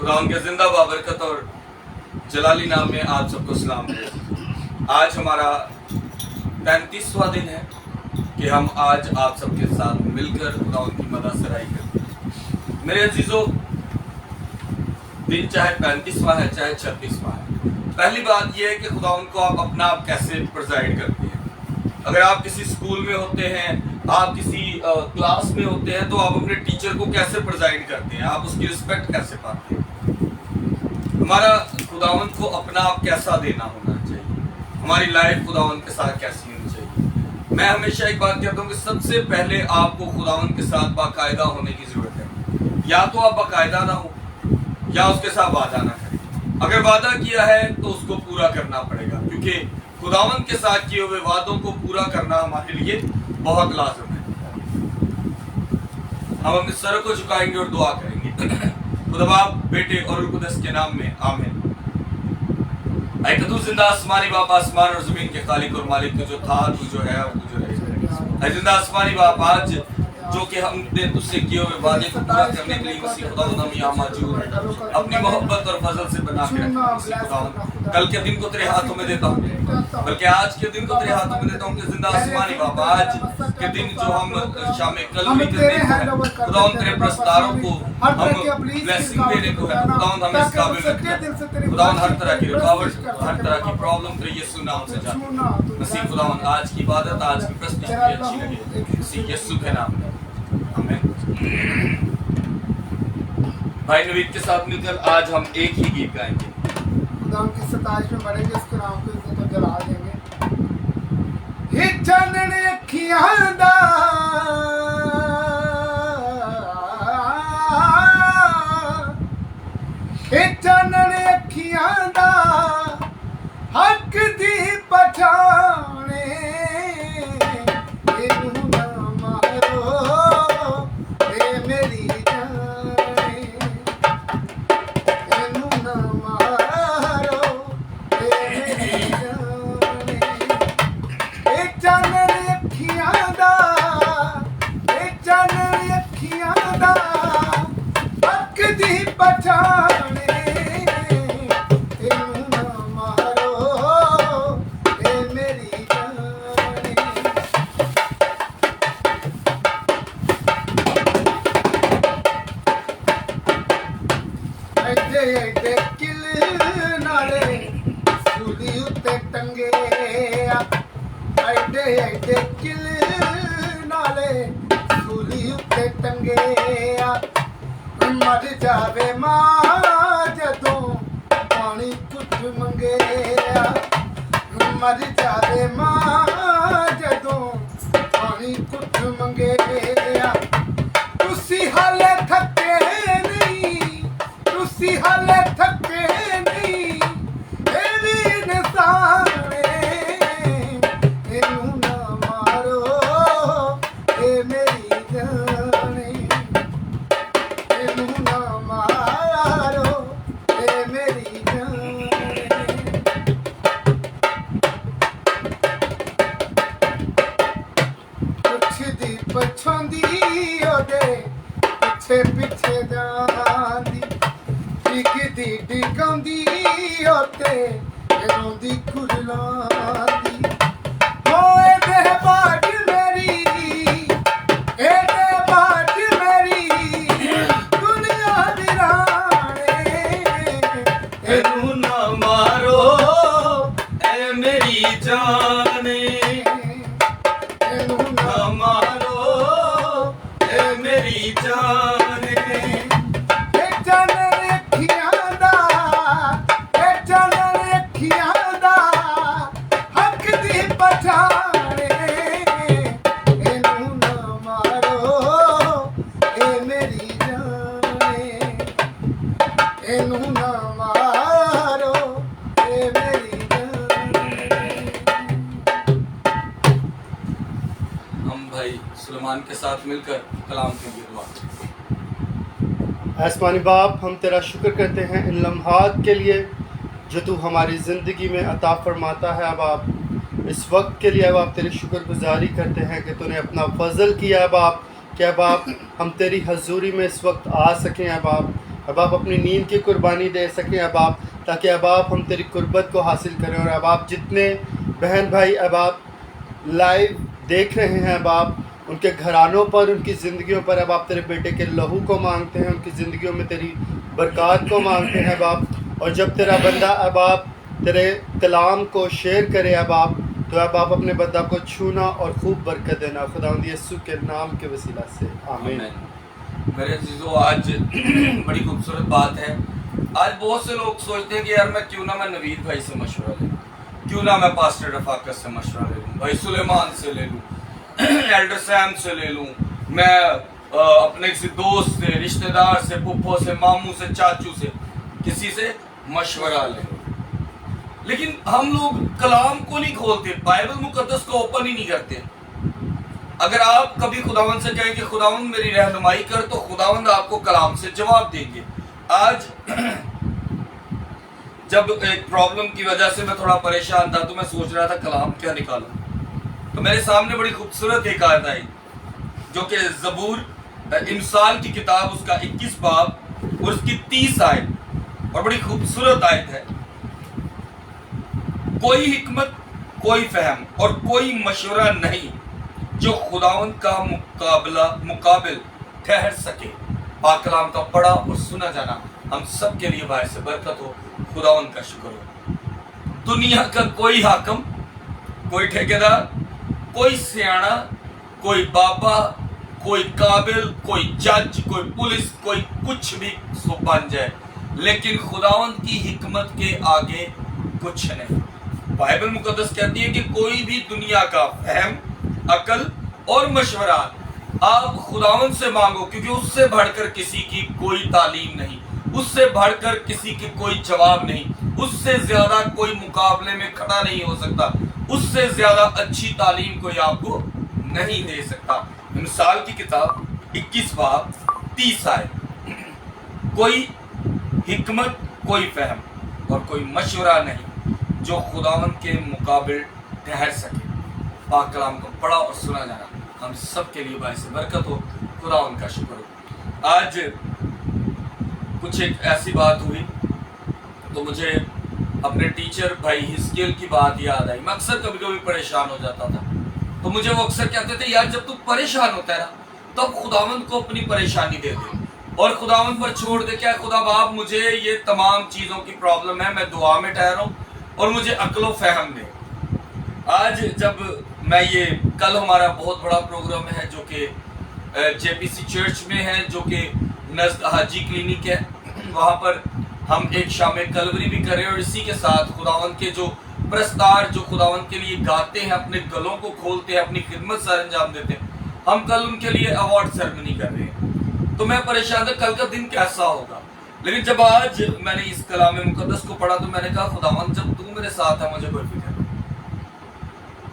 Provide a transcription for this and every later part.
खुदावंद के जिंदा बाबरकत और जलाली नाम में आप सबको सलाम है। आज हमारा 35वां दिन है कि हम आज आप सबके साथ मिलकर खुदावंद की मदद सराई करते हैं। मेरे अजीजों, दिन चाहे 35वां है चाहे 36वां है, पहली बात यह है कि खुदावंद को आप अपना आप कैसे प्रेजाइड करते हैं। अगर आप किसी स्कूल में होते हैं, आप किसी क्लास में होते हैं, तो आप अपने टीचर को कैसे प्रेजाइड करते हैं, आप उसकी रिस्पेक्ट कैसे पाते हैं। हमारा खुदावंद को अपना आप कैसा देना होना चाहिए, हमारी लाइफ खुदावंद के साथ कैसी होनी चाहिए। मैं हमेशा एक बात कहता हूँ कि सबसे पहले आपको खुदावंद के साथ बाकायदा होने की जरूरत है। या तो आप बाकायदा ना हो या उसके साथ वादा ना करें। अगर वादा किया है तो उसको पूरा करना पड़ेगा, क्योंकि खुदावंद के साथ किए हुए वादों को पूरा करना हमारे लिए बहुत लाजम है। हम अपने सर को झुकाएंगे और दुआ करेंगे। खुदा बाप, बेटे और रूह कुदस के नाम में आमीन। ऐ तू जिंदा आसमानी बाप, आसमान और जमीन के खालिक और मालिक, तू जो था, तू जो है और तू जो रहेगा। ऐ जिंदा आसमानी बाप, आज जो कि हमने तुझसे किए हुए वादे को पूरा करने के लिए मसीह खुदावंद हम यहाँ मौजूद हैं। अपनी मोहब्बत और फजल से बना के रखना मसीह खुदावंद। कल के दिन को तेरे हाथों में देता हूँ, बल्कि आज के दिन को तेरे हाथों में देता हूँ कि जिंदा आसमानी बाप, आज के दिन जो हम शाम कल खुदावंद तेरे प्रस्तारों को हम ब्लेसिंग देने को है। खुदावंद हमें इस काबिल रखना। खुदावंद हर तरह की रुकावट, हर तरह की प्रॉब्लम तेरे यीशु नाम से जाते मसीह खुदावंद। आज की इबादत, आज की प्रस्तुति अच्छी लगे मसीह यीशु के नाम में, आमीन। भाई नवीद के साथ मिलकर आज हम एक ही गीत गाएंगे। खुदावंद की सताइश में बढ़ेंगे, इसके नाम को इज्जत और जलाल देंगे। ये चानन अखियां दा ये चानन अखियां दा हक दी पछाणे, इनू ना मारो ए मेरी जाने, इनू ना मारो ए मेरी जाने। ए चानन अखियां दा, ए चानन अखियां दा हक दी पछाणे, इनू ना मारो ए मेरी जाने। ऐडे ऐडे किल नाले सूली उत्ते टंगे आ, ऐडे ऐडे किल नाले सूली उत्ते टंगे आ। मर जावे मां जदों पानी कुछ मंगे आ, मर जावे मां जदों पानी कुछ मंगे आ। तुसी हाले थके नहीं, तुसी हाले थके नहीं, ए भी इंसान इनू ना मारो ए मेरी जाने, इनू ना मारो ए मेरी जाने। कुछ दी पछोंदी ओदे पिछे पिछे जांदी, डिगदी डिगांदी ओते रोंदी खुरलांदी। होए दे बाट मेरी, ए दे बाट मेरी, दुनिया वीराने, इनू ना मारो ए मेरी जाने, इनू ना ना मारो ए मेरी जाने। ए चानन अखियां दा, ए चानन अखियां दा हक दी पछाणे, इनू ना मारो ए मेरी जाने, इनू ना मारो ए मेरी जाने। हम भाई सुलेमान के साथ मिलकर कलाम के लिए दुआ करें। आसमानी बाप, हम तेरा शुक्र करते हैं इन लम्हात के लिए जो तू हमारी ज़िंदगी में अता फरमाता है। अब आप इस वक्त के लिए अब आप तेरी शुक्रगुजारी करते हैं कि तूने अपना फजल किया अब आप कि अब आप हम तेरी हजूरी में इस वक्त आ सकें। अब आप अब आप अपनी नींद की कुर्बानी दे सकें अब आप, ताकि अब आप हम तेरी कुर्बत को हासिल करें। और अब आप जितने बहन भाई अब आप लाइव देख रहे हैं, अब आप उनके घरानों पर, उनकी ज़िंदगियों पर अब आप तेरे बेटे के लहू को मांगते हैं, उनकी ज़िंदगियों में तेरी बरक़ात को मांगते हैं अब आप। और जब तेरा बंदा अब आप तेरे कलाम को शेयर करे अब आप, तो अब आप अपने बंदा को छूना और खूब बरकत देना, खुदावंद यीशु के नाम के वसीला से, आमीन। मेरे अजीजों, आज बड़ी खूबसूरत बात है। आज बहुत से लोग सोचते हैं कि यार क्यों ना मैं नवीद भाई से मशवरा ले लूँ, क्यों ना मैं पास्टर रफाकत से मशवरा ले लूँ, भाई सुलेमान से ले लूँ, एल्डर सैम से ले लूँ, मैं अपने किसी दोस्त से, रिश्तेदार से, पुप्पो से, मामू से, चाचू से, किसी से मशवरा ले लूँ। लेकिन हम लोग कलाम को नहीं खोलते, बाइबल मुकद्दस को ओपन ही नहीं करते। अगर आप कभी खुदावंद से कहें कि खुदावंद मेरी रहनुमाई कर, तो खुदावंद आपको कलाम से जवाब देंगे। आज जब एक प्रॉब्लम की वजह से मैं थोड़ा परेशान था, तो मैं सोच रहा था कलाम क्या निकालूं, तो मेरे सामने बड़ी खूबसूरत एक आयत आई, जो कि ज़बूर इमसाल की किताब उसका 21 बाब और उसकी 30 आयत, और बड़ी खूबसूरत आयत है। कोई हिकमत, कोई फहम और कोई मशवरा नहीं जो खुदावंद का मुकाबिल ठहर सके। पाक कलाम का पढ़ा और सुना जाना हम सब के लिए बाहर से बरकत हो। खुदावंद का शुक्र हो। दुनिया का कोई हाकम, कोई ठेकेदार, कोई सियाना, कोई बाबा, कोई काबिल, कोई जज, कोई पुलिस, कोई कुछ भी सो बन जाए, लेकिन खुदावंद की हिकमत के आगे कुछ नहीं। बाइबल मुकद्दस कहती है कि कोई भी दुनिया का फहम, अकल और मशवरा आप खुदावंद से मांगो, क्योंकि उससे बढ़कर किसी की कोई तालीम नहीं, उससे बढ़कर किसी की कोई जवाब नहीं, उससे ज्यादा कोई मुकाबले में खड़ा नहीं हो सकता, उससे ज्यादा अच्छी तालीम कोई आपको नहीं दे सकता। मिसाल की किताब 21 बाब 30 आयत। कोई हिकमत, कोई फहम और कोई मशवरा नहीं जो खुदावंद के मुकाबिल ठहर सके। पाक कलाम को पढ़ा और सुना जाना हम सब के लिए बाइस बरकत हो। खुदावंद का शुक्र हो। आज कुछ एक ऐसी बात हुई तो मुझे अपने टीचर भाई हिस्कियल की बात याद आई। मैं अक्सर कभी कभी परेशान हो जाता था, तो मुझे वो अक्सर कहते थे, यार जब तू परेशान होता है ना, तब तो खुदावंद को अपनी परेशानी दे दे और खुदावंद पर छोड़ दे। क्या खुदा बाप, मुझे ये तमाम चीज़ों की प्रॉब्लम है, मैं दुआ में ठहरा हूँ और मुझे अक्ल फहम दे। आज जब मैं ये कल हमारा बहुत बड़ा प्रोग्राम है जो कि जेपीसी चर्च में है, जो कि नज़द हाजी क्लिनिक है, वहाँ पर हम एक शाम कलवरी भी कर रहे हैं और इसी के साथ खुदावंद के जो प्रस्तार जो खुदावंद के लिए गाते हैं, अपने गलों को खोलते हैं, अपनी खिदमत सर अंजाम देते हैं, हम कल उनके लिए अवार्ड सेरेमनी कर रहे हैं। तो मैं परेशान था कल का दिन कैसा होगा, लेकिन जब आज मैंने इस कलाम मुकद्दस को पढ़ा तो मैंने कहा, खुदावंद जब तू मेरे साथ है मुझे कोई फिक्र नहीं,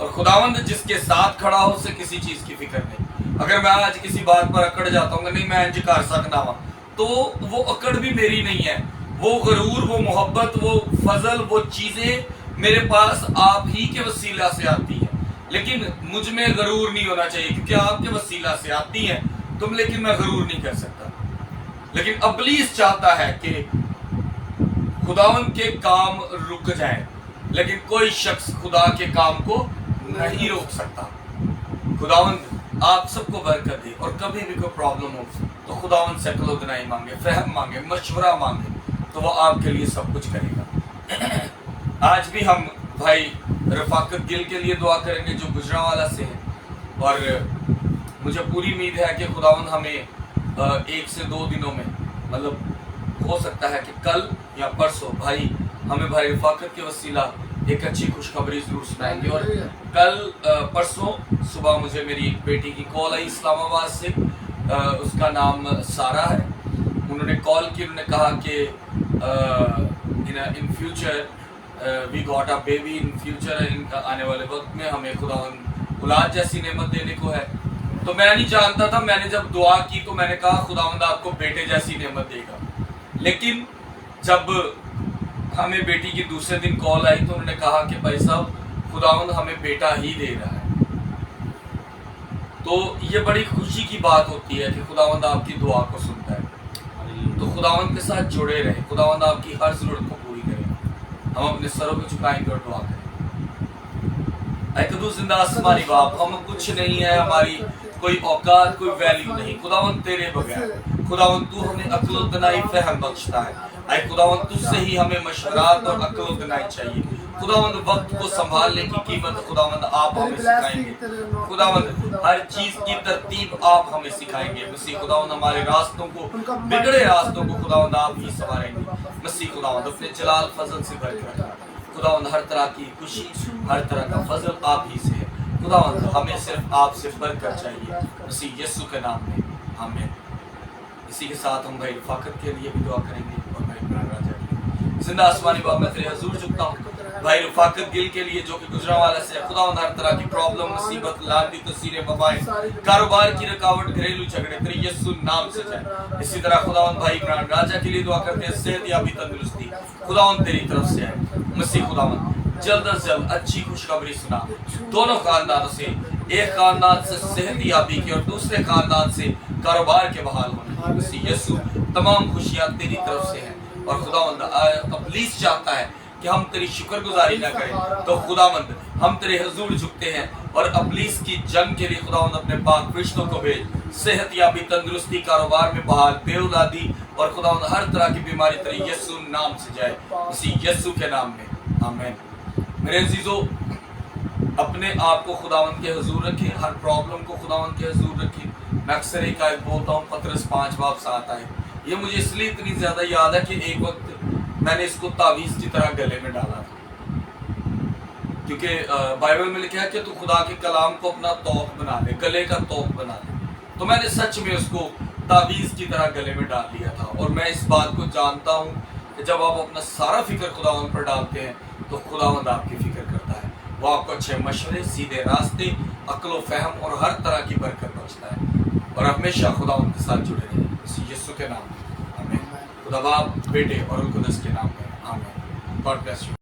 और खुदावंद जिसके साथ खड़ा हो उसे किसी चीज की फिक्र नहीं। अगर मैं आज किसी बात पर अकड़ जाता हूँ, नहीं मैं इंज कर सकता हूँ, तो वो अकड़ भी मेरी नहीं है, वो गरूर, वो मोहब्बत, वो फजल, वो चीजें मेरे पास आप ही के वसीला से आती हैं। लेकिन मुझ में गरूर नहीं होना चाहिए, क्योंकि आपके वसीला से आती हैं तुम, लेकिन मैं गरूर नहीं कर सकता। लेकिन इब्लीस चाहता है कि खुदावंद के काम रुक जाए, लेकिन कोई शख्स खुदा के काम को नहीं रोक सकता। खुदावंद आप सबको बरकत दे, और कभी भी कोई प्रॉब्लम हो तो खुदावंद से अक्ल दिनाई मांगे, फहम मांगे, मशवरा मांगे, तो वो आपके लिए सब कुछ करेगा। आज भी हम भाई रफाकत गिल के लिए दुआ करेंगे जो गुजरांवाला से है, और मुझे पूरी उम्मीद है कि खुदावंद हमें 1 से 2 दिनों में, मतलब हो सकता है कि कल या परसों भाई हमें भाई रफाकत के वसीला एक अच्छी खुशखबरी जरूर सुनाएंगे। और कल परसों सुबह मुझे मेरी एक बेटी की कॉल आई इस्लामाबाद से, उसका नाम सारा है। उन्होंने कॉल की, उन्होंने कहा कि in future we got a baby, in future आने वाले वक्त में हमें खुदावंद औलाद जैसी नेमत देने को है। तो मैं नहीं जानता था, मैंने जब दुआ की तो मैंने कहा खुदावंद आपको बेटे जैसी नेमत देगा। लेकिन जब हमें बेटी की दूसरे दिन कॉल आई तो उन्होंने कहा कि भाई साहब खुदावंद हमें बेटा ही दे रहा है। तो ये बड़ी खुशी की बात होती है कि खुदावंद आपकी दुआ को सुनता है। तो खुदावंद के साथ जुड़े रहे। खुदावंद आपकी हर जरूरत को पूरी करे। हम अपने सरों को झुकाएंगे और दुआ करें। ऐ कदूस जिंदा आसमानी बाप, हम कुछ नहीं है, हमारी कोई औकात, कोई वैल्यू नहीं खुदावंद तेरे बगैर। खुदावंद तू हमें अक्ल और दनाई फहम बख्शता है। ऐ खुदावंद तुझसे ही हमें मशवरात और अक्ल और दनाई चाहिए। खुदावंद वक्त को संभालने की कीमत खुदावंद आप हमें सिखाएंगे। खुदावंद हर चीज की तरतीब आप हमें सिखाएंगे। मसीह खुदावंद हमारे रास्तों को, बिगड़े रास्तों को खुदावंद आप ही संवारेंगे। मसीह खुदावंद अपने जलाल फजल से भरकर रखना। खुदावंद हर तरह की खुशी, हर तरह का फजल आप ही से है। खुदावंद हमें सिर्फ आपसे बढ़कर चाहिए। मसीह यीशु के नाम में आमीन। इसी के साथ हम भाई रफाकत के लिए भी दुआ करेंगे और भाई इमरान राजा के लिए। जिंदा आसमानी बाप, मैं तेरे हजूर झुकता हूँ भाई रफाकत गिल के लिए जो कि गुजरांवाला से है। खुदावंद हर तरह की प्रॉब्लम, मुसीबत, लादी, तस्वीरें, वबाएं, कारोबार की रुकावट, घरेलू झगड़े तेरे यीशु नाम से जाए। इसी तरह खुदावंद भाई इमरान राजा के लिए दुआ करते हैं, सेहत याबी, तंदुरुस्ती खुदावंद तेरी तरफ से है। मसीह खुदावंद जल्द अज जल्द अच्छी खुशखबरी सुना दोनों खानदानों से, एक खानदान से सेहत याबी की और दूसरे खानदान से कारोबार के बहाल होने की। मसीह यीशु तमाम खुशियां तेरी तरफ से हैं। और खुदावंद इब्लीस चाहता है कि हम तेरी शुक्रगुजारी ना करें, तो खुदावंद हम तेरे हुजूर झुकते हैं और इब्लीस की जंग के लिए खुदावंद अपने पाक फरिश्तों को भेज। सेहत याबी, तंदुरुस्ती, कारोबार में बहाल, बेऔलादी और खुदावंद हर तरह की बीमारी तेरे यीशु नाम से जाए। मसीह यीशु के नाम में आमीन। मेरे अजीजों, अपने आप को खुदावंद के हुजूर रखें, हर प्रॉब्लम को खुदावंद के हुजूर रखें। मैं अक्सर एक आयत बोलता हूँ, पतरस 5:7 है। ये मुझे इसलिए इतनी ज्यादा याद है कि एक वक्त मैंने इसको तावीज़ की तरह गले में डाला था, क्योंकि बाइबल में लिखा है कि तू खुदा के कलाम को अपना तौक बना ले, गले का तौक बना ले। तो मैंने सच में उसको तावीज़ की तरह गले में डाल लिया था। और मैं इस बात को जानता हूँ कि जब आप अपना सारा फिक्र खुदावंद पर डालते हैं तो खुदावंद आपकी फिक्र करता है। वो आपको अच्छे मशवरे, सीधे रास्ते, अक्ल फहम और हर तरह की बरकत बख्शता है। और हमेशा खुदावंद के साथ जुड़े रहें। इसी यीशु के नाम में आमीन। खुदा बाप, बेटे और कुदस के नाम में आमीन। God bless you.